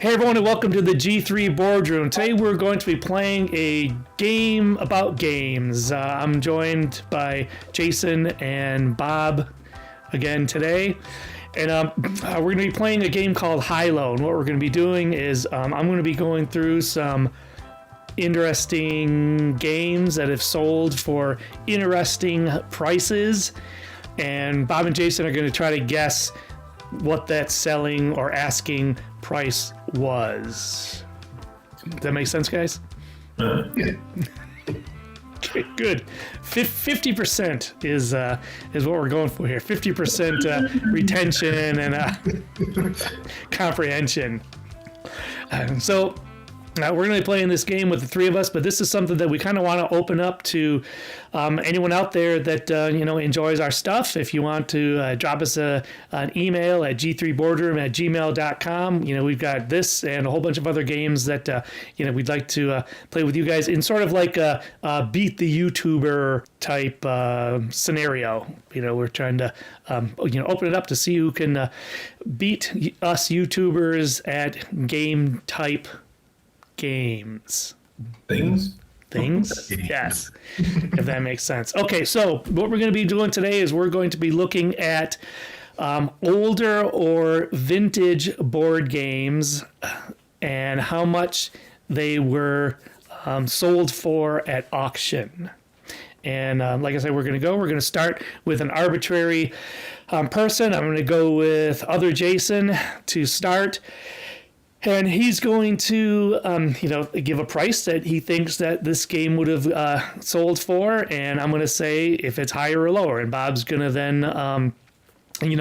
Hey everyone, and welcome to the G3 Boardroom. Today we're going to be playing a game about games. I'm joined by Jason and Bob again today. And we're going to be playing a game called High-Low. And what we're going to be doing is I'm going to be going through some interesting games that have sold for interesting prices. And Bob and Jason are going to try to guess what that selling or asking price was. Does that make sense, guys? Yeah. Okay, good. 50% is what we're going for here. 50% retention and comprehension. So we're going to be playing this game with the three of us, but this is something that we kind of want to open up to anyone out there that enjoys our stuff. If you want to drop us an email at g3boardroom@gmail.com. We've got this and a whole bunch of other games that we'd like to play with you guys in sort of like a beat the YouTuber type scenario. We're trying to open it up to see who can beat us YouTubers at game type games. Things? Yes, if that makes sense. Okay, so what we're going to be doing today is we're going to be looking at older or vintage board games and how much they were sold for at auction. And like I said, we're going to start with an arbitrary person. I'm going to go with other Jason to start. And he's going to, give a price that he thinks that this game would have sold for. And I'm going to say if it's higher or lower. And Bob's going to then,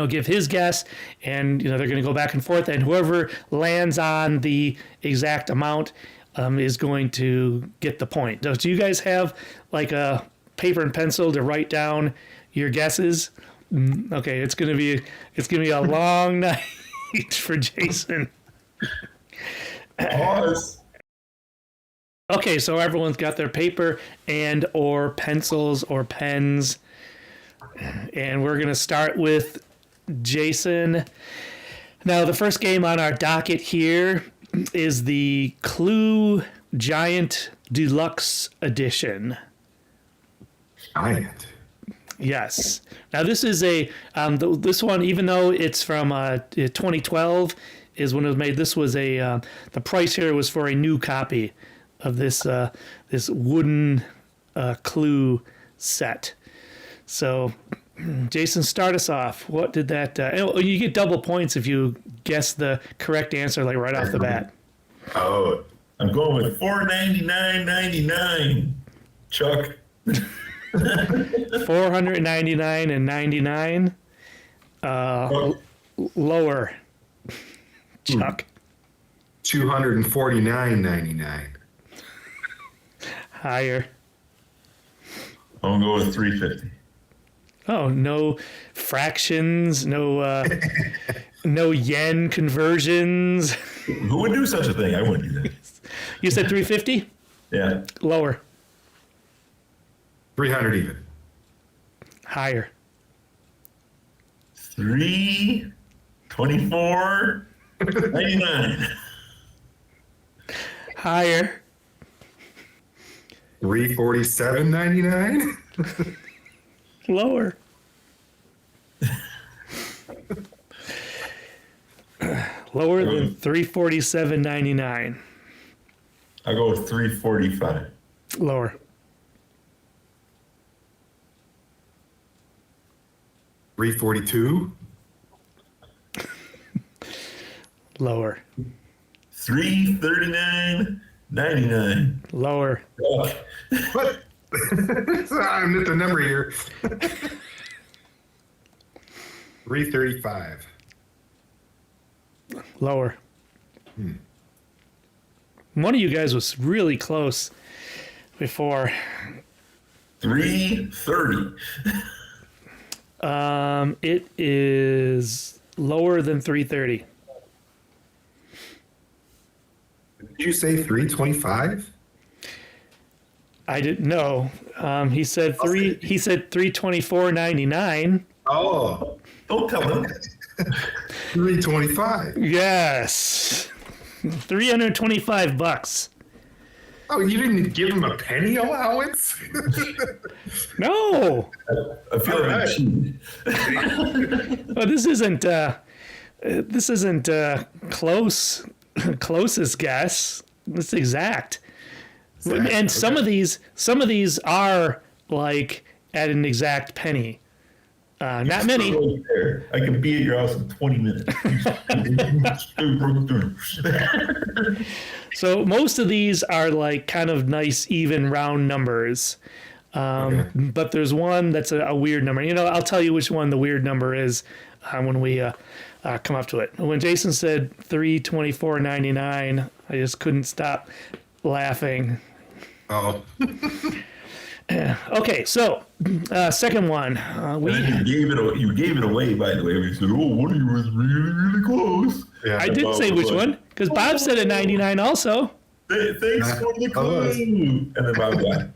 give his guess. And, they're going to go back and forth. And whoever lands on the exact amount is going to get the point. Do you guys have like a paper and pencil to write down your guesses? Okay, it's going to be a long night for Jason. Pause. Okay, so everyone's got their paper and or pencils or pens. And we're going to start with Jason. Now, the first game on our docket here is the Clue Giant Deluxe Edition. Giant. Yes. Now, this is this one, even though it's from 2012, is when it was made. This was the price here was for a new copy of this this wooden Clue set. So, Jason, start us off. What did that? You get double points if you guess the correct answer, like right off the bat. Oh, I'm going with $499.99. Chuck. $499.99. Lower. Chuck. $249.99. Higher. I'm going to go with $350. Oh, no fractions, no no yen conversions. Who would do such a thing? I wouldn't do that. You said 350? Yeah. Lower. 300 even. Higher. 324.99. Higher. 347.99. Lower. Lower than 347.99. I'll go with 345. Lower. $342. Lower. 339.99. Lower. Oh, What? I missed the number here. 335. Lower. One of you guys was really close before. 330. It is lower than 330. Did you say 325? I didn't know. He said 324.99. Oh, Don't tell them. 325. Yes. $325. Oh, you didn't give him a penny allowance? No. I feel like I Alright. cheated. Well, this isn't closest guess. It's exact. And some of these are like at an exact penny. Not many. Right there. I can be at your house in 20 minutes. So most of these are like kind of nice, even round numbers. But there's one that's a weird number. You know, I'll tell you which one the weird number is when we come up to it. When Jason said $324.99, I just couldn't stop laughing. Oh, Okay, so second one. And then you gave it away, by the way. We said, "Oh, one of you was really, really close." yeah. I didn't say which one because Bob said a 99 also. Thanks for the clue. And then Bob got.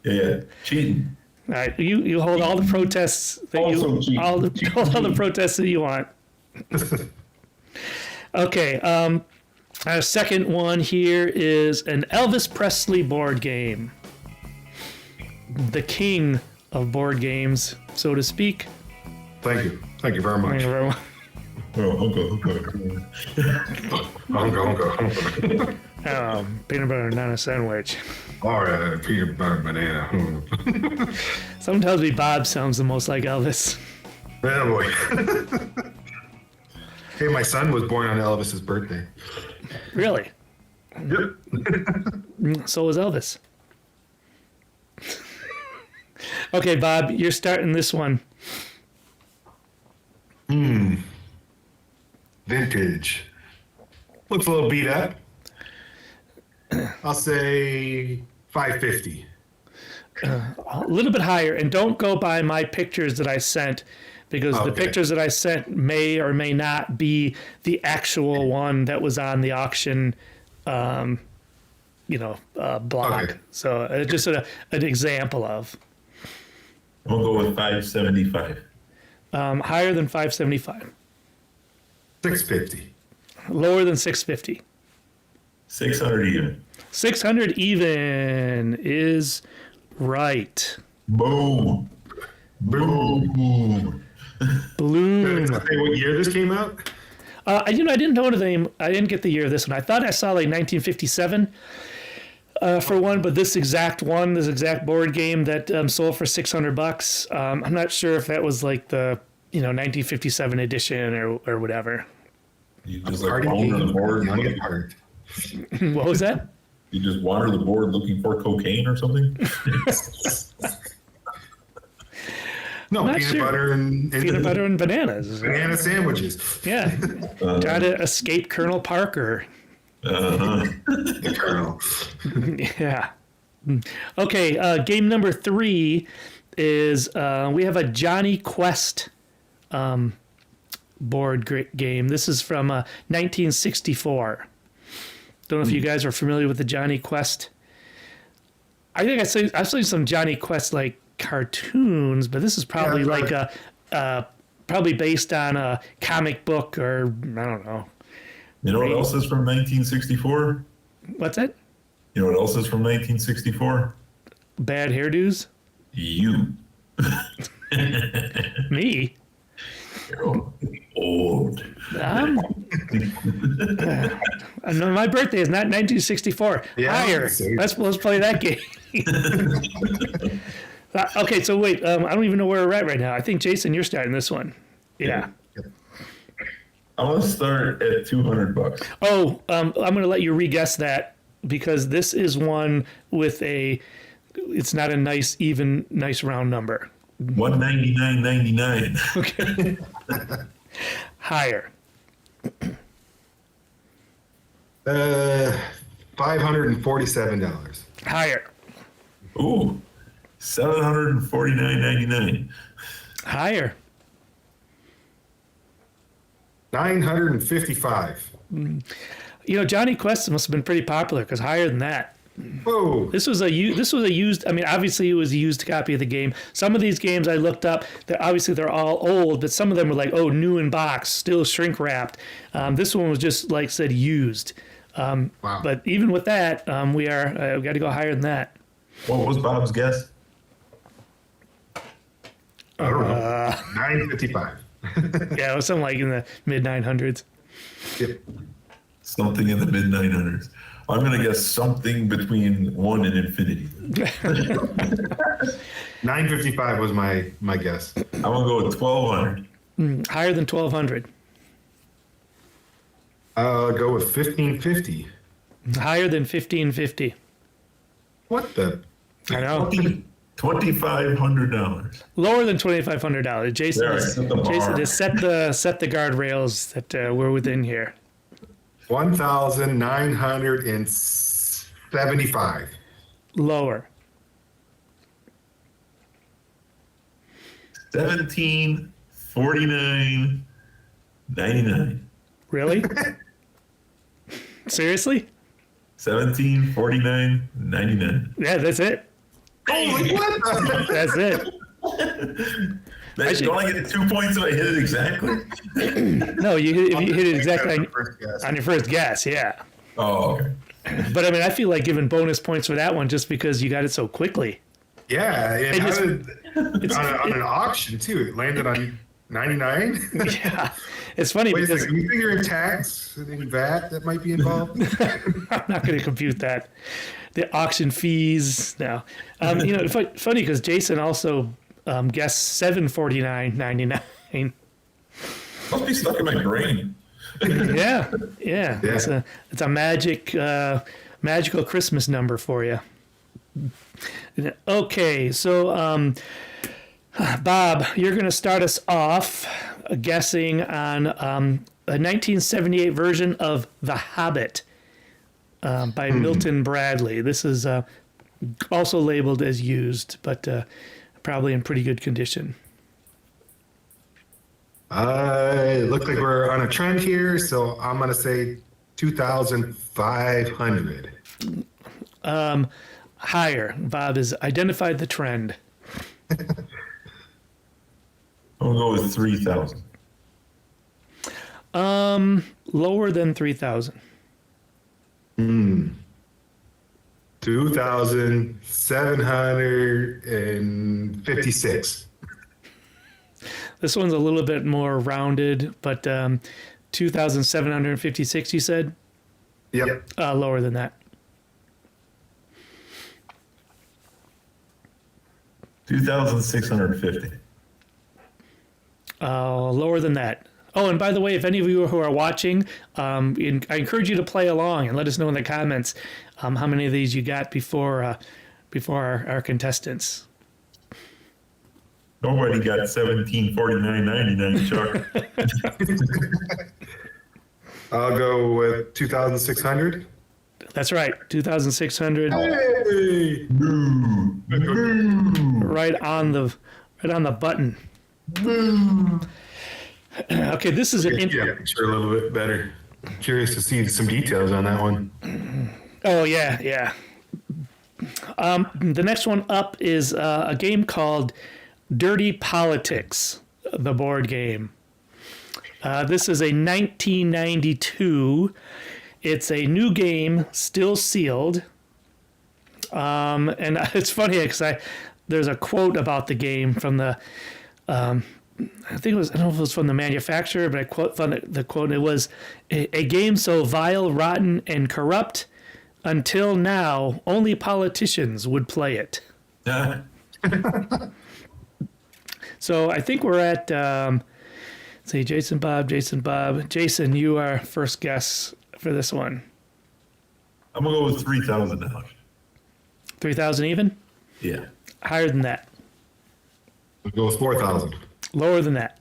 Yeah. Cheating. All right, you hold all the protests that Also you cheap. hold all the protests that you want. Okay, our second one here is an Elvis Presley board game. The king of board games, so to speak. Thank you very much. Oh, okay. Hunka. Peanut butter and banana sandwich. All right, peanut butter banana. Someone tells me Bob sounds the most like Elvis. Yeah, boy. Hey, my son was born on Elvis's birthday. Really? Yep. So was Elvis. Okay, Bob, you're starting this one. Vintage. Looks a little beat up. I'll say 550. A little bit higher, and don't go by my pictures that I sent because the Okay. pictures that I sent may or may not be the actual one that was on the auction blog. Okay. So just an example of I'm gonna go with 575. higher than 575, 650. lower than 650. 600 even. 600 even is right. Boom. Boom. Balloon. Does it say what year this came out? I didn't know the name. I didn't get the year of this one. I thought I saw like 1957 for one, but this exact board game that sold for $600. I'm not sure if that was like the 1957 edition or whatever. You just like Party wander the game, board. young at heart. What was that? You just wander the board looking for cocaine or something. No, Not peanut sure. butter and Peanut butter and bananas. banana sandwiches. Yeah, trying to escape Colonel Parker. The Colonel. Yeah. Okay, game number 3 is we have a Johnny Quest board game. This is from 1964. Don't know if you guys are familiar with the Johnny Quest. I think I've seen some Johnny Quest like cartoons, but this is probably Yeah, like probably based on a comic book or I don't know. You know what else is from 1964? What's that? You know what else is from 1964? Bad hairdos? You. Me? You're old. I know my birthday is not 1964. Yeah, Higher. same. Let's play that game. Okay, so wait. I don't even know where we're at right now. I think Jason, you're starting this one. Yeah. I want to start at $200. Oh, I'm going to let you re-guess that because this is one with it's not a nice round number. $199.99. Okay. Higher. $547. Higher. Ooh, $749.99. Higher. $955. Johnny Quest must have been pretty popular because higher than that. Whoa. This was a used. I mean, obviously it was a used copy of the game. Some of these games I looked up. They're all old, but some of them were like, oh, new in box, still shrink wrapped. This one was just like said used. Wow. But even with that, we got to go higher than that. What was Bob's guess? I don't know. 955. Yeah, it was something like in the mid 900s. Yep. Something in the mid 900s. I'm going to guess something between 1 and infinity. 955 was my guess. I'm going to go with 1200. Higher than 1200. I'll go with 1550. Higher than 1550. What the? I know. $2,500. Lower than $2,500. Jason, There, set the bar. Jason has set the guardrails that we're within here. 1,975. Lower. 1749.99. Really? Seriously? 1749.99. Yeah, that's it. Holy what? That's it. Don't I get 2 points if I hit it exactly? No, if you hit it exactly First guess. on your first guess, yeah. Oh, okay. But I mean, I feel like giving bonus points for that one just because you got it so quickly. Yeah, it It just- happened on an auction too. It landed on 99. Yeah, it's funny Wait a because second, you figure in tax and VAT that might be involved? I'm not going to compute that. The auction fees, no. Funny because Jason also guessed $749.99. Must be stuck in my brain. Yeah. It's a magical Christmas number for you. Okay, so Bob, you're going to start us off guessing on a 1978 version of The Hobbit by Milton Bradley. This is also labeled as used, but probably in pretty good condition. It looks like we're on a trend here, so I'm going to say 2,500. Higher. Bob has identified the trend. I'll go with 3,000. Lower than 3,000. 2,756. This one's a little bit more rounded, but 2,756, you said? Yep. Lower than that. 2,650. Lower than that. Oh, and by the way, if any of you who are watching, I encourage you to play along and let us know in the comments how many of these you got before our contestants. Nobody got 1749.99, Chuck. I'll go with 2,600. That's right, 2,600. Hey! Right on the button. Okay, this is an Yeah, picture a little bit better. Curious to see some details on that one. Oh yeah. The next one up is a game called Dirty Politics, the board game. This is a 1992. It's a new game, still sealed. And it's funny because there's a quote about the game from the. I think it was, I don't know if it was from the manufacturer, but I found the quote. It was a game so vile, rotten, and corrupt. Until now, only politicians would play it. So I think we're at, say, Jason, Bob. Jason, you are first guess for this one. I'm going to go with $3,000. 3,000 even? Yeah. Higher than that. We'll go with 4,000. Lower than that.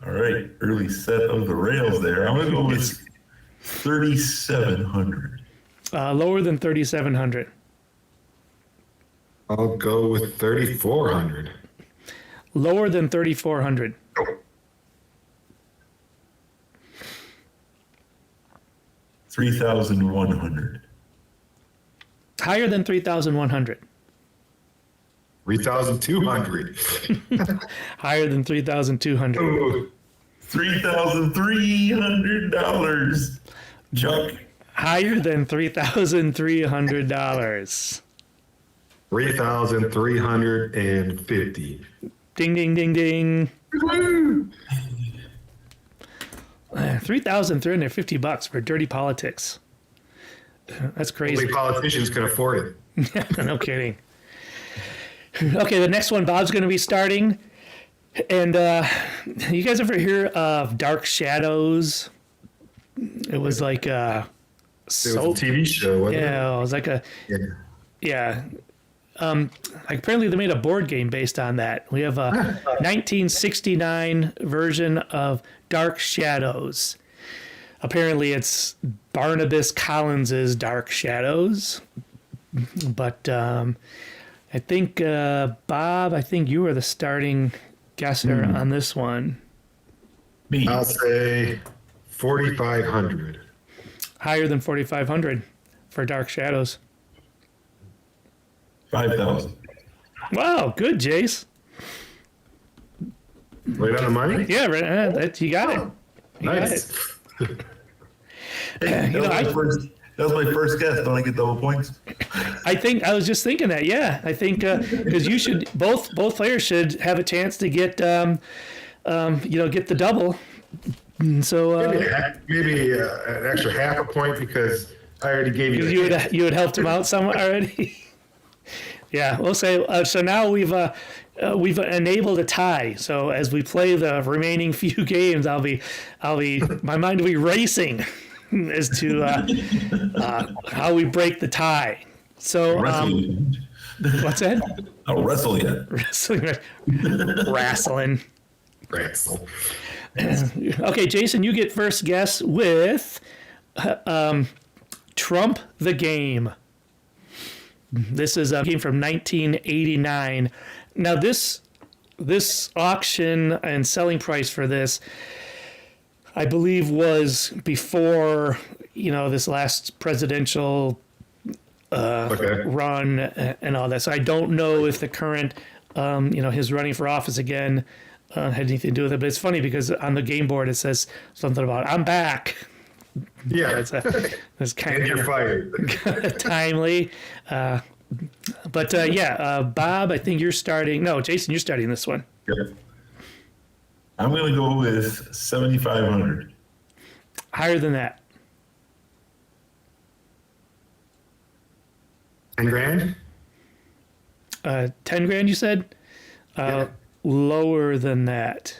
All right. Early set of the rails there. I'm going to go with 3,700. Lower than 3,700. I'll go with 3,400. Lower than 3,400. 3,100. Higher than 3,100. 3,200. Higher than 3,200. Ooh, $3,300. Chuck. Higher than $3,300. 3,350. Ding, ding, ding, ding. $3,350 for Dirty Politics. That's crazy. Only politicians can afford it. No kidding. Okay, the next one Bob's going to be starting. And you guys ever hear of Dark Shadows? It was like It was a TV show, wasn't yeah, it was like a it? yeah. Apparently they made a board game based on that. We have a 1969 version of Dark Shadows. Apparently it's Barnabas Collins's Dark Shadows. But I think Bob, I think you were the starting guesser on this one. Me. I'll say 4,500. Higher than 4,500 for Dark Shadows. 5,000. Wow, good, Jace. Right on the money? Yeah, right, you got it. You got Nice. it. That was my first guess. Don't I get double points? I think I was just thinking that. Yeah, I think because you should both players should have a chance to get get the double. So Maybe an extra half a point because I already gave you. you had helped him out some already. Yeah, we'll say so. Now we've enabled a tie. So as we play the remaining few games, my mind will be racing as to how we break the tie. So what's that? I'll wrestle yet. Wrestling. Wrestle. Okay, Jason, you get first guess with Trump the Game. This is a game from 1989. Now, this auction and selling price for this, I believe, was before this last presidential run and all that. So I don't know if the current, his running for office again had anything to do with it. But it's funny because on the game board it says something about "I'm back." Yeah. It's kind And you're of fired. timely. But Bob, I think you're starting. No, Jason, you're starting this one. Yep. I'm going to go with 7,500. Higher than that. 10 grand? 10 grand, you said? Yeah. Lower than that.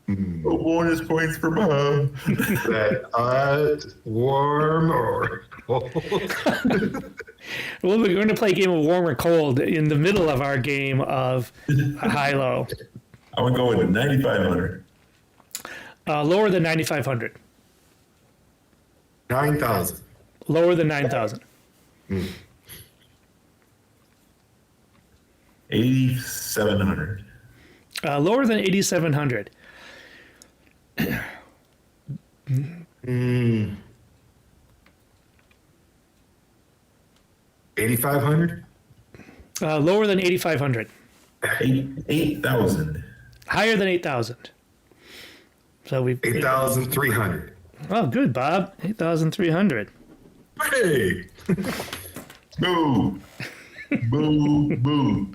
No bonus points for Bob. That warm or cold? Well, we're going to play a game of warm or cold in the middle of our game of high-low. I'm going to go with 9,500. Lower than 9,500. 9,000. Lower than 9,000. 8,700. Lower than 8,700. 8,500? Lower than 8,500. 8,000. Higher than 8,000. So we 8,300. Oh, good, Bob. 8,300. Hey! Boo. Boo. Boo.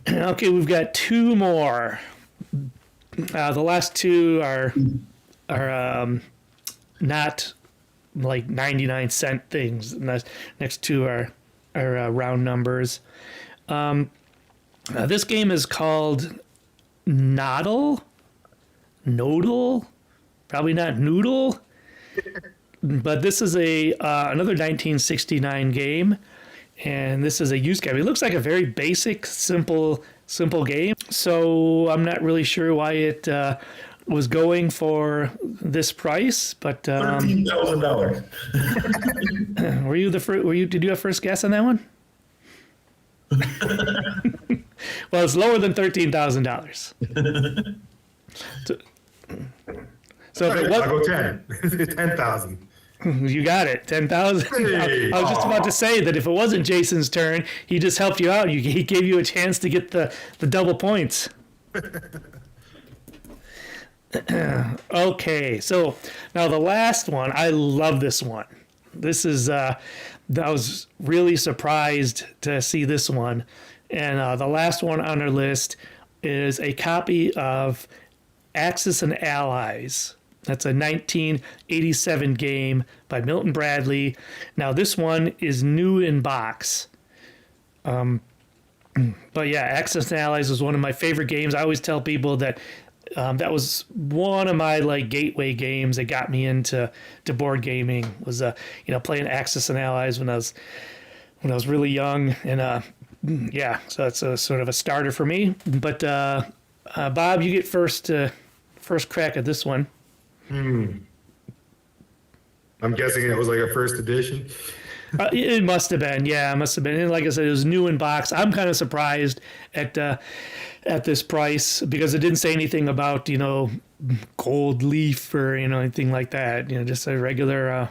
Okay, we've got two more. The last two are not like 99-cent things. And the next two are round numbers. This game is called Nodle. Nodle? Probably not Noodle. But this is another 1969 game. And this is a used game. It looks like a very basic, simple game. So I'm not really sure why it was going for this price. But $13,000. were you the first? Did you have first guess on that one? Well, it's lower than $13,000. So if it was, I'll go 10. 10,000. You got it. 10,000. Hey. I was just about to say that if it wasn't Jason's turn, he just helped you out. He gave you a chance to get the double points. Okay, so now the last one. I love this one. This is I was really surprised to see this one. And the last one on our list is a copy of Axis and Allies. That's a 1987 game by Milton Bradley. Now, this one is new in box. But yeah, Axis and Allies was one of my favorite games. I always tell people that that was one of my like gateway games that got me into board gaming. Was playing Axis and Allies when I was really young, and yeah, so it's a sort of a starter for me. But Bob, you get first crack at this one. I'm guessing it was like a first edition. It must have been, yeah, it must have been. And like I said, it was new in box. I'm kind of surprised at this price because it didn't say anything about gold leaf or anything like that. Just a regular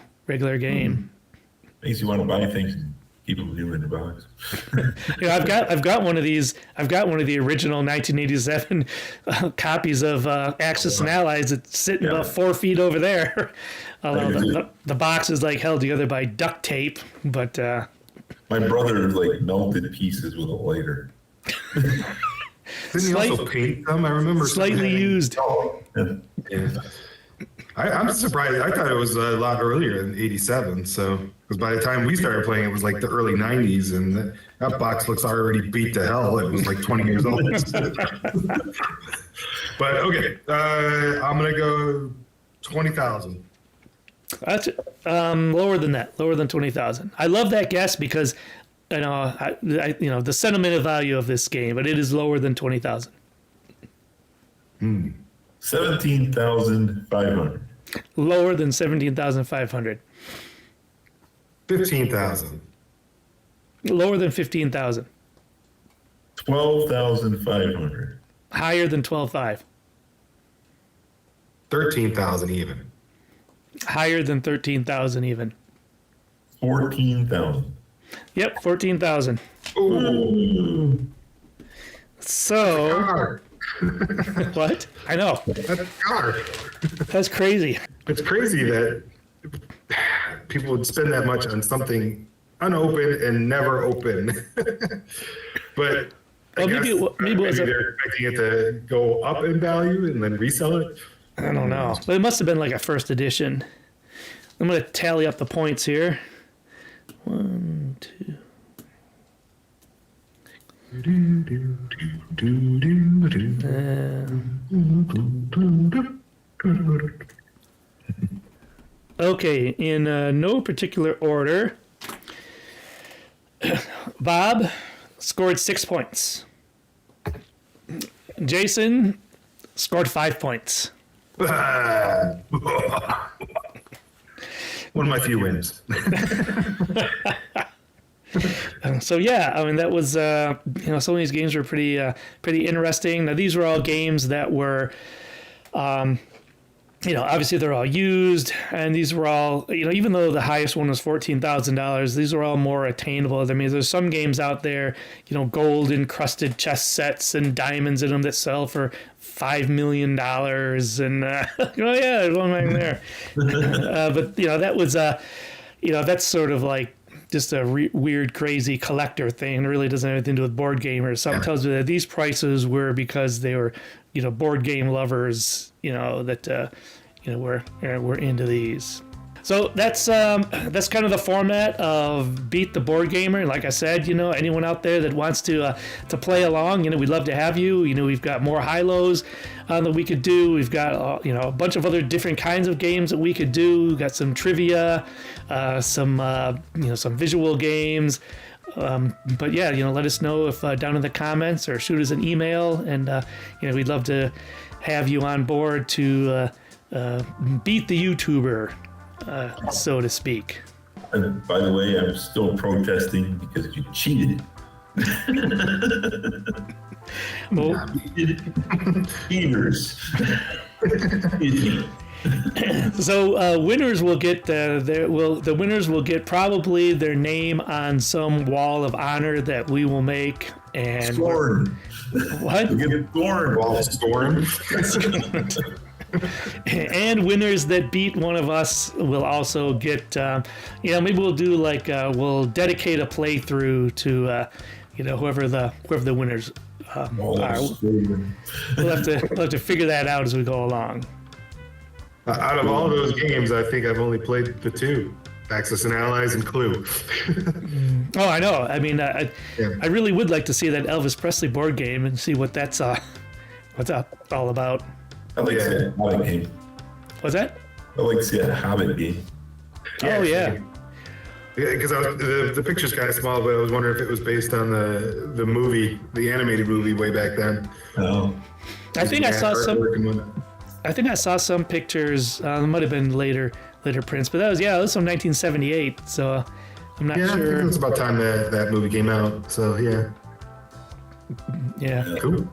game. Makes you want to buy things and keep them new in the box. I've got one of these. I've got one of the original 1987 copies of Axis and Allies. It's sitting about 4 feet over there. Although the box is like held together by duct tape, but my brother like melted pieces with a lighter. Didn't he also paint them? I remember slightly used. Yeah. I'm surprised. I thought it was a lot earlier than '87. So, because by the time we started playing, it was like the early '90s, and that box looks already beat to hell. It was like 20 years old. But okay, I'm gonna go 20,000. That's lower than that. Lower than 20,000. I love that guess because the sentimental value of this game, but it is lower than 20,000. 17,500. Lower than 17,500. 15,000. Lower than 15,000. 12,500. Higher than 12,500. 13,000 even. Higher than 13,000 even. 14,000. Yep, 14,000. Ooh. So God. what? I know. That's God. That's crazy. It's crazy that people would spend that much on something unopened and never open. But I guess maybe they're expecting it to go up in value and then resell it. I don't know. But it must have been like a first edition. I'm going to tally up the points here. 1, 2. Okay, in no particular order, Bob scored 6 points. Jason scored 5 points. One of my few wins. So yeah, I mean that was some of these games were pretty interesting. Now these were all games that were obviously they're all used, and these were all, even though the highest one was $14,000, these were all more attainable. I mean, there's some games out there, gold encrusted chess sets and diamonds in them that sell for $5 million, and oh yeah, there's one right there. But that was that's sort of like just a weird, crazy collector thing. It really doesn't have anything to do with board gamers. Something tells me that these prices were because they were, board game lovers, that were into these. So that's kind of the format of Beat the Board Gamer. Like I said, anyone out there that wants to play along, we'd love to have you. We've got more high-lows that we could do. We've got a bunch of other different kinds of games that we could do. We've got some trivia, some visual games. But yeah, let us know if down in the comments, or shoot us an email, and we'd love to have you on board to beat the YouTuber, so to speak. And by the way, I'm still protesting because you cheated. Oh, Cheaters. So winners will get the winners will get probably their name on some wall of honor that we will make. And Scorn. what? We get scorn. Wall of Storm. And winners that beat one of us will also get. Maybe we'll do like we'll dedicate a playthrough to whoever the winners are. We'll have to figure that out as we go along. Out of all those games, I think I've only played the two, Axis and Allies and Clue. Oh, I know. I mean, I really would like to see that Elvis Presley board game and see what that's what's all about. I like to see a Hobbit game. What's that? I like to see a Hobbit game. Oh yeah. Because the picture's kind of small, but I was wondering if it was based on the movie, the animated movie way back then. Oh. I think I saw some. Artwork. I think I saw some pictures. It might have been later prints, but that was from 1978. So I'm not Yeah, I think sure. it was about time that movie came out. So yeah, Yeah. cool.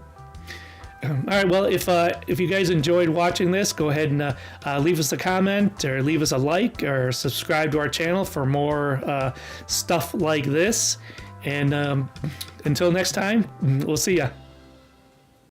All right. Well, if you guys enjoyed watching this, go ahead and leave us a comment or leave us a like or subscribe to our channel for more stuff like this. And until next time, we'll see ya.